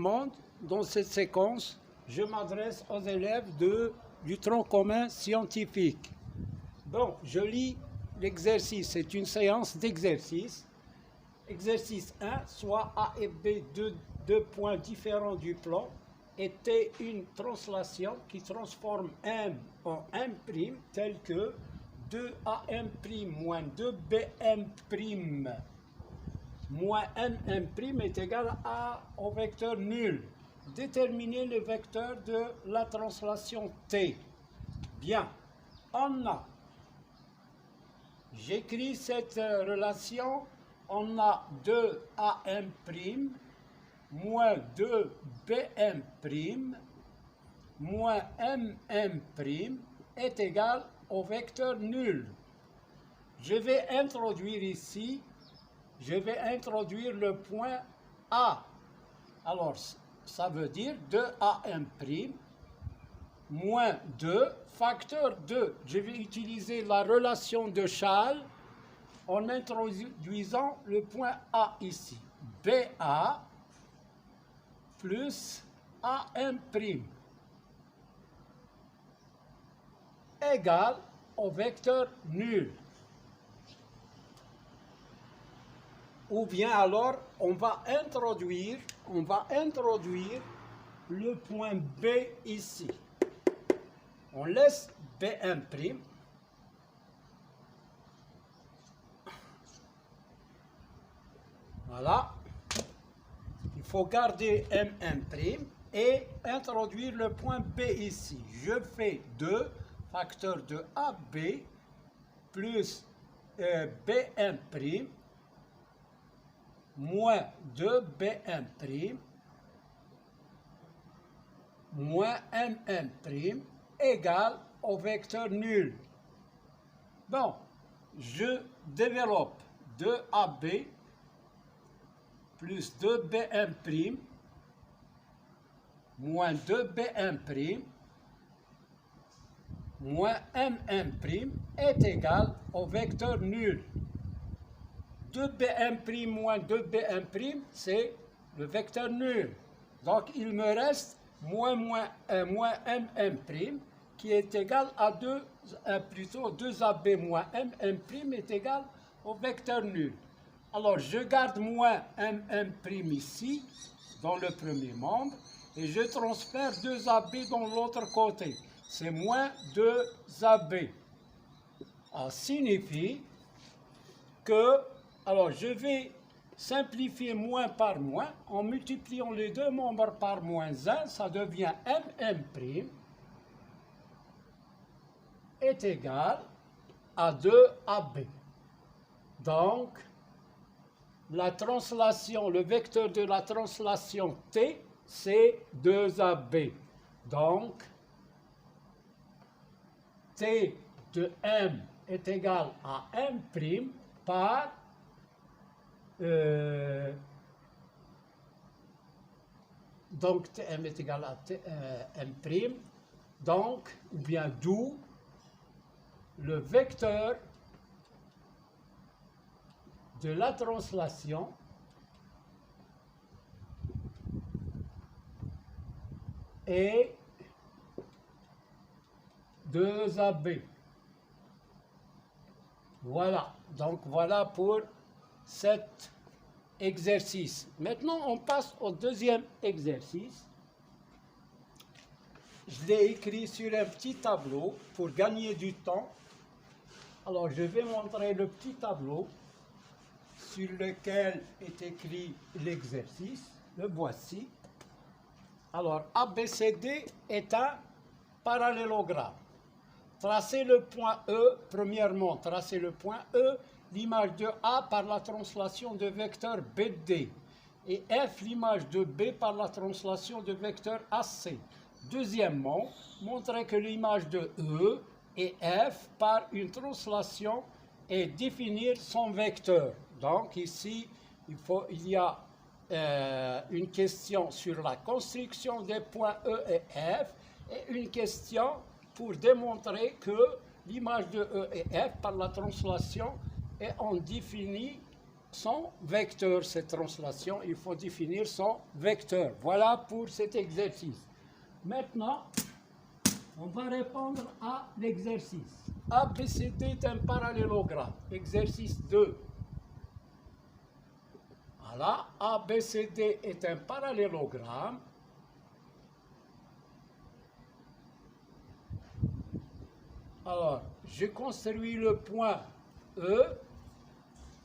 monde, dans cette séquence, je m'adresse aux élèves du tronc commun scientifique. Donc, je lis l'exercice, c'est une séance d'exercice. Exercice 1, soit A et B, deux points différents du plan, était une translation qui transforme M en M', tel que 2AM' moins 2BM' moins MM' est égal au vecteur nul. Déterminer le vecteur de la translation T. Bien, j'écris cette relation, on a 2AM' moins 2BM' moins MM' est égal au vecteur nul. Je vais introduire ici, le point A. Alors, ça veut dire 2AM' moins 2, facteur 2. Je vais utiliser la relation de Schall en introduisant le point A ici. BA plus AM' égale au vecteur nul. Ou bien alors, on va introduire le point B ici. On laisse BM'. Voilà. Il faut garder MM' et introduire le point B ici. Je fais 2 facteur de AB plus BM' moins 2BM' moins MM' égale au vecteur nul. Bon, je développe 2AB plus 2BM' moins 2BM' moins MM' est égal au vecteur nul. 2BM' moins 2BM', c'est le vecteur nul. Donc, il me reste moins MM' qui est égal à 2AB moins MM' est égal au vecteur nul. Alors, je garde moins MM' ici, dans le premier membre, et je transfère 2AB dans l'autre côté. C'est moins 2AB. Ça signifie que, alors je vais simplifier moins par moins, en multipliant les deux membres par moins 1, ça devient MM' est égal à 2AB. Donc, la translation, le vecteur de la translation T, c'est 2AB. Donc, T de M est égal à M' par donc Tm est égal à M', donc, ou bien d'où le vecteur de la translation est 2AB. Voilà, donc voilà pour cet exercice. Maintenant, on passe au deuxième exercice. Je l'ai écrit sur un petit tableau pour gagner du temps. Alors, je vais montrer le petit tableau sur lequel est écrit l'exercice. Le voici. Alors, ABCD est un parallélogramme. Tracez le point E, premièrement, tracez le point E, l'image de A par la translation de vecteur BD, et F, l'image de B par la translation de vecteur AC. Deuxièmement, montrez que l'image de E et F par une translation et définir son vecteur. Donc ici, il y a une question sur la construction des points E et F et une question pour démontrer que l'image de E et F par la translation et on définit son vecteur, cette translation, il faut définir son vecteur. Voilà pour cet exercice. Maintenant, on va répondre à l'exercice. ABCD est un parallélogramme. Exercice 2. Voilà, ABCD est un parallélogramme. Alors, je construis le point E,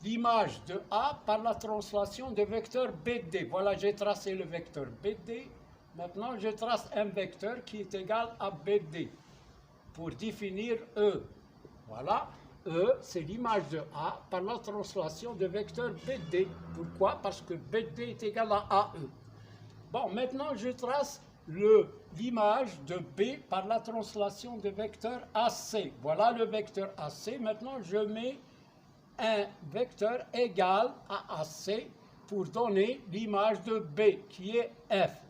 l'image de A par la translation de vecteur BD. Voilà, j'ai tracé le vecteur BD. Maintenant, je trace un vecteur qui est égal à BD pour définir E. Voilà, E, c'est l'image de A par la translation de vecteur BD. Pourquoi? Parce que BD est égal à AE. Bon, maintenant, je trace l'image de B par la translation de vecteur AC. Voilà le vecteur AC. Maintenant, je mets un vecteur égal à AC pour donner l'image de B, qui est F.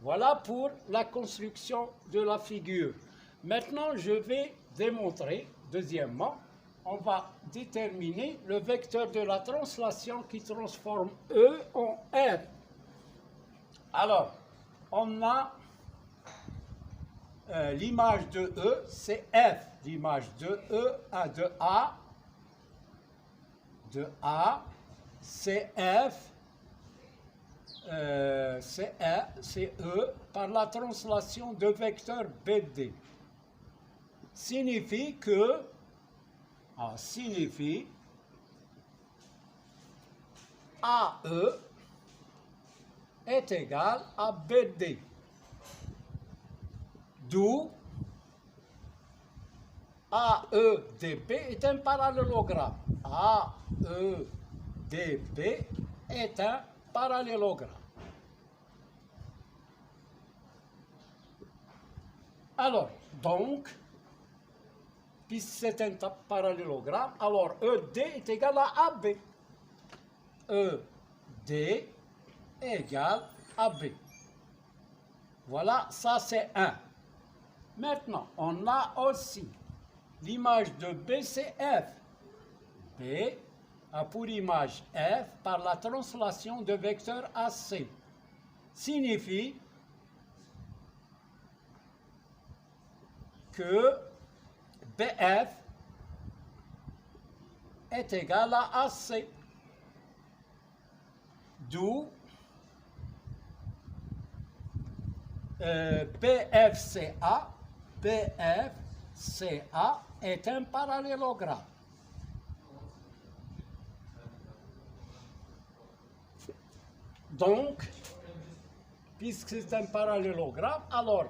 Voilà pour la construction de la figure. Maintenant, je vais démontrer, deuxièmement, on va déterminer le vecteur de la translation qui transforme E en R. Alors, on a l'image de E, c'est F. L'image de E de A, c'est F, c'est E par la translation de vecteur BD. Signifie que, AE est égal à BD. D'où AEDB est un parallélogramme. AEDB est un parallélogramme. Alors, donc, puisque c'est un parallélogramme, alors ED est égal à AB. ED égale AB. Voilà, ça c'est 1. Maintenant, on a aussi l'image de B, c'est F. B a pour image F par la translation de vecteur AC. Signifie que BF est égal à AC. D'où BFCA est un parallélogramme. Donc, puisque c'est un parallélogramme, alors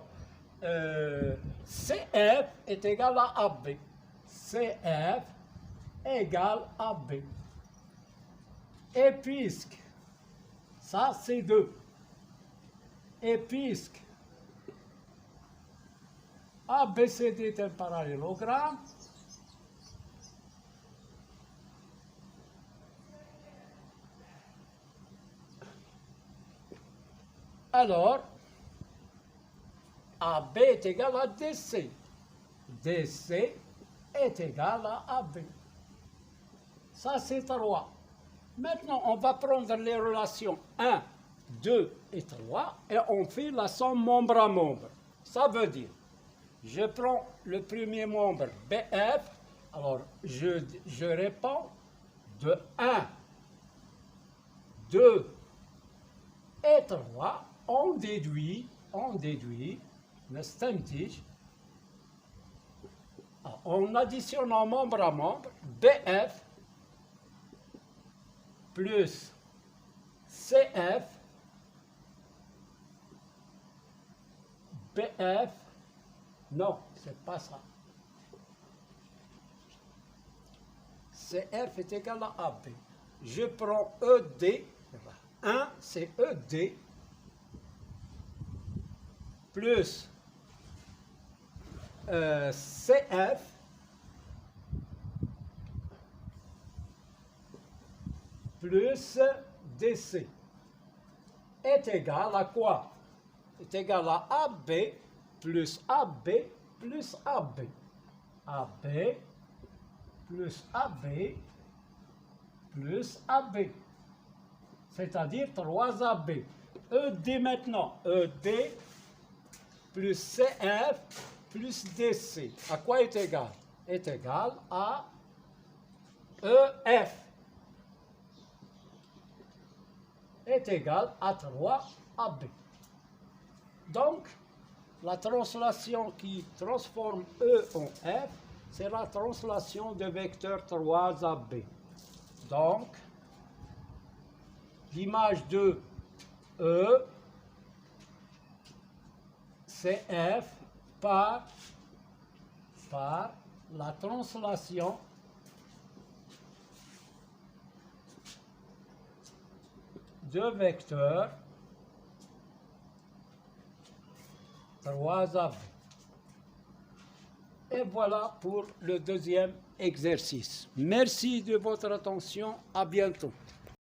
CF est égal à AB. CF égale AB. Et puisque, ça c'est 2. Et puisque ABCD est un parallélogramme, alors AB est égal à DC. DC est égal à AB. Ça, c'est 3. Maintenant, on va prendre les relations 1, 2 et 3 et on fait la somme membre à membre. Ça veut dire, je prends le premier membre BF, alors je réponds de 1, 2 et 3, on déduit, نستنتج, en additionnant membre à membre, BF plus CF, BF, non, c'est pas ça. CF est égal à AB. Je prends ED, 1 c'est ED, plus CF plus DC est égal à quoi? Est égal à AB plus AB plus AB. AB plus AB plus AB, c'est-à-dire 3AB. ED maintenant, ED plus CF plus DC, à quoi est égal? Est égal à EF, est égal à 3AB. Donc, la translation qui transforme E en F, c'est la translation de vecteur 3AB. Donc, l'image de E, c'est F par la translation de vecteur 3AB. Et voilà pour le deuxième exercice. Merci de votre attention. À bientôt.